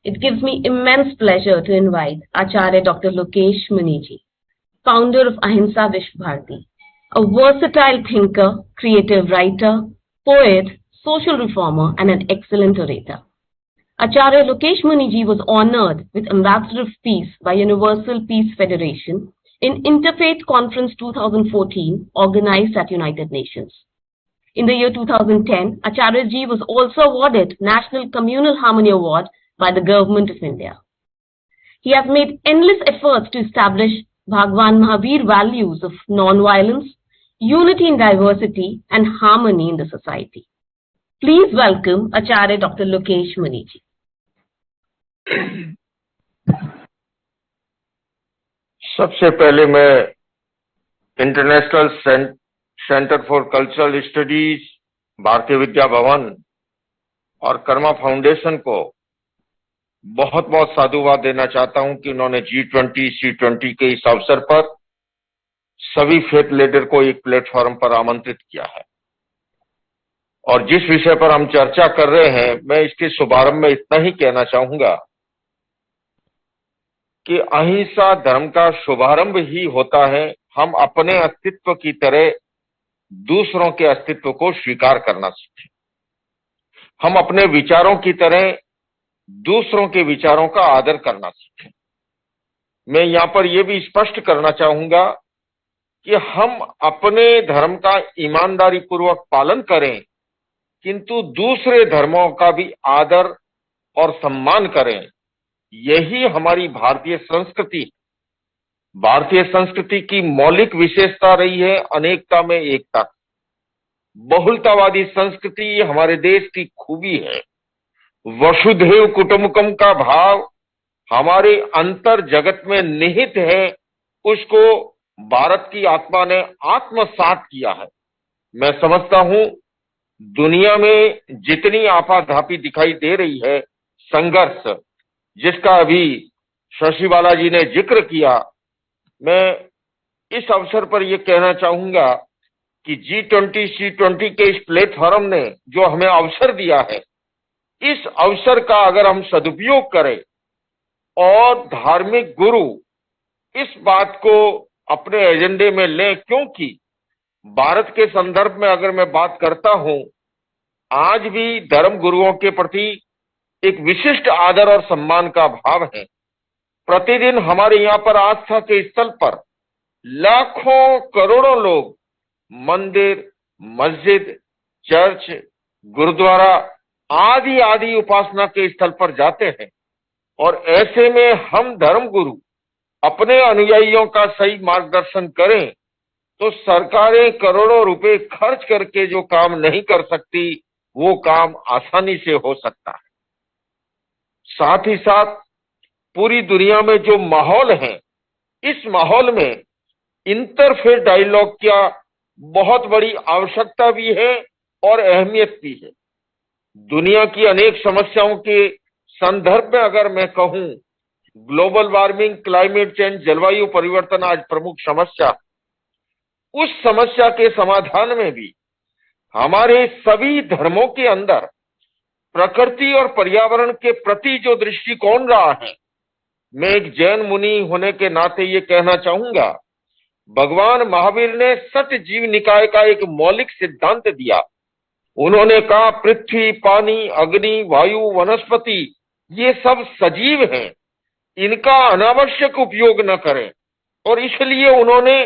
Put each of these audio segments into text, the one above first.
It gives me immense pleasure to invite Acharya Dr. Lokesh Muniji, founder of Ahimsa Vishwa Bharati, a versatile thinker, creative writer, poet, social reformer, and an excellent orator. Acharya Lokesh Muniji was honored with Ambassador of Peace by Universal Peace Federation in Interfaith Conference 2014 organized at United Nations. In the year 2010, Acharya Ji was also awarded National Communal Harmony Award by the Government of India. He has made endless efforts to establish Bhagwan Mahavir values of non-violence, unity in diversity, and harmony in the society. Please welcome Acharya Dr. Lokesh Muniji. सबसे पहले मैं international centre for cultural studies, Bharatiya Vidya Bhavan और Karma foundation को बहुत बहुत साधुवाद देना चाहता हूं कि उन्होंने G20, C20 के इस अवसर पर सभी फेथ लीडर को एक प्लेटफॉर्म पर आमंत्रित किया है। और जिस विषय पर हम चर्चा कर रहे हैं, मैं इसके शुभारंभ में इतना ही कहना चाहूंगा कि अहिंसा धर्म का शुभारंभ ही होता है हम अपने अस्तित्व की तरह दूसरों के अस्तित्व को स्वीकार करना सीखें। हम अपने विचारों की तरह दूसरों के विचारों का आदर करना सीखें। मैं यहां पर यह भी स्पष्ट करना चाहूंगा कि हम अपने धर्म का ईमानदारी पूर्वक पालन करें, किंतु दूसरे धर्मों का भी आदर और सम्मान करें। यही हमारी भारतीय संस्कृति, भारतीय संस्कृति की मौलिक विशेषता रही है, अनेकता में एकता। बहुलतावादी संस्कृति हमारे देश की खूबी है। वसुधैव कुटुंबकम का भाव हमारे अंतर जगत में निहित है, उसको भारत की आत्मा ने आत्मसात किया है। मैं समझता हूं दुनिया में जितनी आपाधापी दिखाई दे रही है, संघर्ष जिसका अभी शशि बालाजी ने जिक्र किया, मैं इस अवसर पर यह कहना चाहूंगा कि G20, C20 के इस प्लेटफॉर्म ने जो हमें अवसर दिया है, इस अवसर का अगर हम सदुपयोग करें और धार्मिक गुरु इस बात को अपने एजेंडे में लें, क्योंकि भारत के संदर्भ में अगर मैं बात करता हूं, आज भी धर्म गुरुओं के प्रति एक विशिष्ट आदर और सम्मान का भाव है। प्रतिदिन हमारे यहाँ पर आस्था के स्थल पर लाखों करोड़ों लोग मंदिर, मस्जिद, चर्च, गुरुद्वारा आदि आदि उपासना के स्थल पर जाते हैं। और ऐसे में हम धर्म गुरु अपने अनुयायियों का सही मार्गदर्शन करें तो सरकारें करोड़ों रुपए खर्च करके जो काम नहीं कर सकती, वो काम आसानी से हो सकता है। साथ ही साथ पूरी दुनिया में जो माहौल है, इस माहौल में इंटरफेथ डायलॉग का बहुत बड़ी आवश्यकता भी है और अहमियत भी है। दुनिया की अनेक समस्याओं के संदर्भ में अगर मैं कहूं, ग्लोबल वार्मिंग, क्लाइमेट चेंज, जलवायु परिवर्तन आज प्रमुख समस्या, उस समस्या के समाधान में भी हमारे सभी धर्मों के अंदर प्रकृति और पर्यावरण के प्रति जो दृष्टिकोण रहा है, मैं एक जैन मुनि होने के नाते ये कहना चाहूंगा, भगवान महावीर ने सट जीव निकाय का एक मौलिक सिद्धांत दिया। उन्होंने कहा पृथ्वी, पानी, अग्नि, वायु, वनस्पति ये सब सजीव हैं, इनका अनावश्यक उपयोग न करें। और इसलिए उन्होंने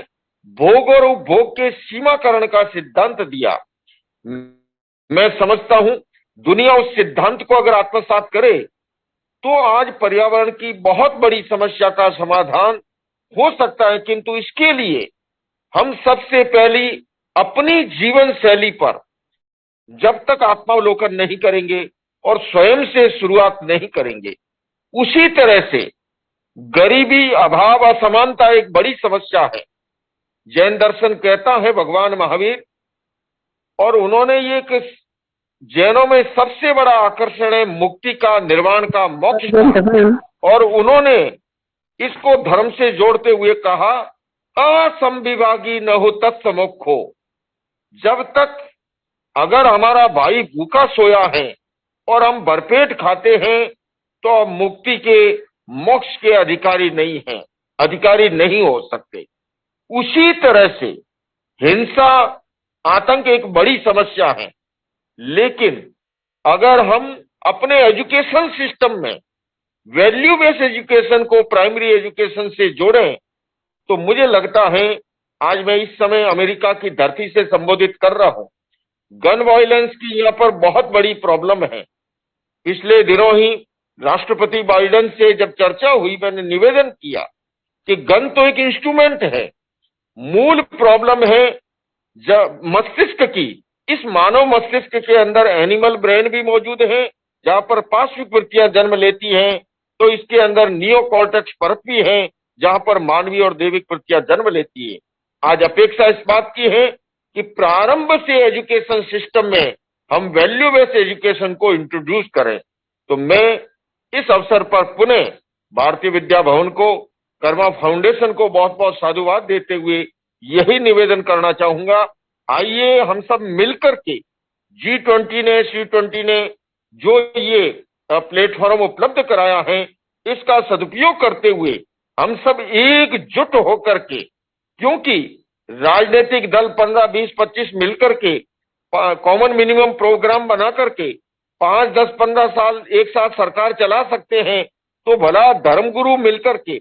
भोग और उपभोग के सीमाकरण का सिद्धांत दिया। मैं समझता हूं दुनिया उस सिद्धांत को अगर आत्मसात करे तो आज पर्यावरण की बहुत बड़ी समस्या का समाधान हो सकता है। किंतु इसके लिए हम सबसे पहली अपनी जीवन शैली पर जब तक आत्मावलोकन नहीं करेंगे और स्वयं से शुरुआत नहीं करेंगे, उसी तरह से गरीबी, अभाव, असमानता एक बड़ी समस्या है। जैन दर्शन कहता है भगवान महावीर, और उन्होंने ये जैनों में सबसे बड़ा आकर्षण है मुक्ति का, निर्वाण का, मोक्ष का। और उन्होंने इसको धर्म से जोड़ते हुए कहा असंविभागी न हो तत्समोक्षो। जब तक अगर हमारा भाई भूखा सोया है और हम भरपेट खाते हैं तो आप मुक्ति के, मोक्ष के अधिकारी नहीं हैं, अधिकारी नहीं हो सकते। उसी तरह से हिंसा, आतंक एक बड़ी समस्या है, लेकिन अगर हम अपने एजुकेशन सिस्टम में वैल्यू बेस्ड एजुकेशन को प्राइमरी एजुकेशन से जोड़ें, तो मुझे लगता है, आज मैं इस समय अमेरिका की धरती से संबोधित कर रहा हूं, गन वायलेंस की यहाँ पर बहुत बड़ी प्रॉब्लम है। पिछले दिनों ही राष्ट्रपति बाइडेन से जब चर्चा हुई, मैंने निवेदन किया कि गन तो एक इंस्ट्रूमेंट है, मूल प्रॉब्लम है मस्तिष्क की। इस मानव मस्तिष्क के अंदर एनिमल ब्रेन भी मौजूद है, जहां पर पार्श्विक वृत्तियां जन्म लेती हैं, तो इसके अंदर नियोकॉर्टेक्स परत भी है, जहां पर मानवीय और दैविक वृत्तियां जन्म लेती है। आज अपेक्षा इस बात की है कि प्रारंभ से एजुकेशन सिस्टम में हम वैल्यू बेस्ड एजुकेशन को इंट्रोड्यूस करें। तो मैं इस अवसर पर पुनः भारतीय विद्या भवन को, कर्मा फाउंडेशन को बहुत बहुत साधुवाद देते हुए यही निवेदन करना चाहूंगा, आइए हम सब मिलकर के G20 ने, C20 ने जो ये प्लेटफॉर्म उपलब्ध कराया है, इसका सदुपयोग करते हुए हम सब एकजुट होकर के, क्योंकि राजनीतिक दल 15, 20, 25 मिलकर के कॉमन मिनिमम प्रोग्राम बना करके 5, 10, 15 साल एक साथ सरकार चला सकते हैं, तो भला धर्मगुरु मिलकर के,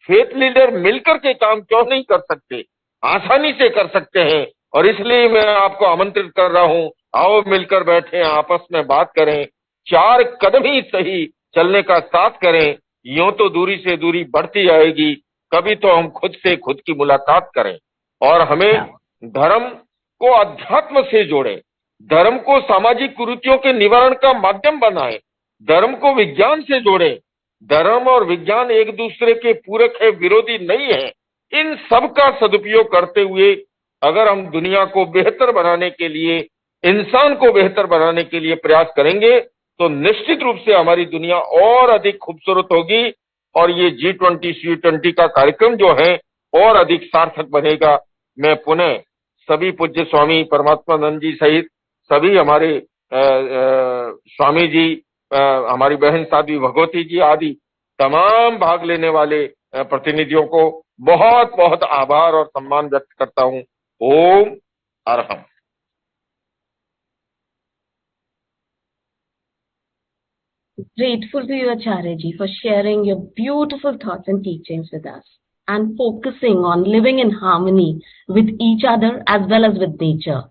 फेथ लीडर मिलकर के काम क्यों नहीं कर सकते? आसानी से कर सकते हैं। और इसलिए मैं आपको आमंत्रित कर रहा हूं, आओ मिलकर बैठे, आपस में बात करें, 4 कदम ही सही चलने का साथ करें। यूं तो दूरी से दूरी बढ़ती जाएगी, कभी तो हम खुद से खुद की मुलाकात करें और हमें धर्म को अध्यात्म से जोड़ें, धर्म को सामाजिक कुरीतियों के निवारण का माध्यम बनाएं, धर्म को विज्ञान से जोड़ें। धर्म और विज्ञान एक दूसरे के पूरक है, विरोधी नहीं है। इन सब का सदुपयोग करते हुए अगर हम दुनिया को बेहतर बनाने के लिए, इंसान को बेहतर बनाने के लिए प्रयास करेंगे, तो निश्चित रूप से हमारी दुनिया और अधिक खूबसूरत होगी और ये G20, C20 का कार्यक्रम जो है और अधिक सार्थक बनेगा। मैं पुनः सभी पूज्य स्वामी परमात्मानंद जी सहित सभी हमारे स्वामी जी, हमारी बहन साध्वी भगवती जी आदि तमाम भाग लेने वाले प्रतिनिधियों को बहुत बहुत आभार और सम्मान व्यक्त करता हूं। ओम Arham. Grateful to you, Acharya ji, for sharing your beautiful thoughts and teachings with us and focusing on living in harmony with each other as well as with nature.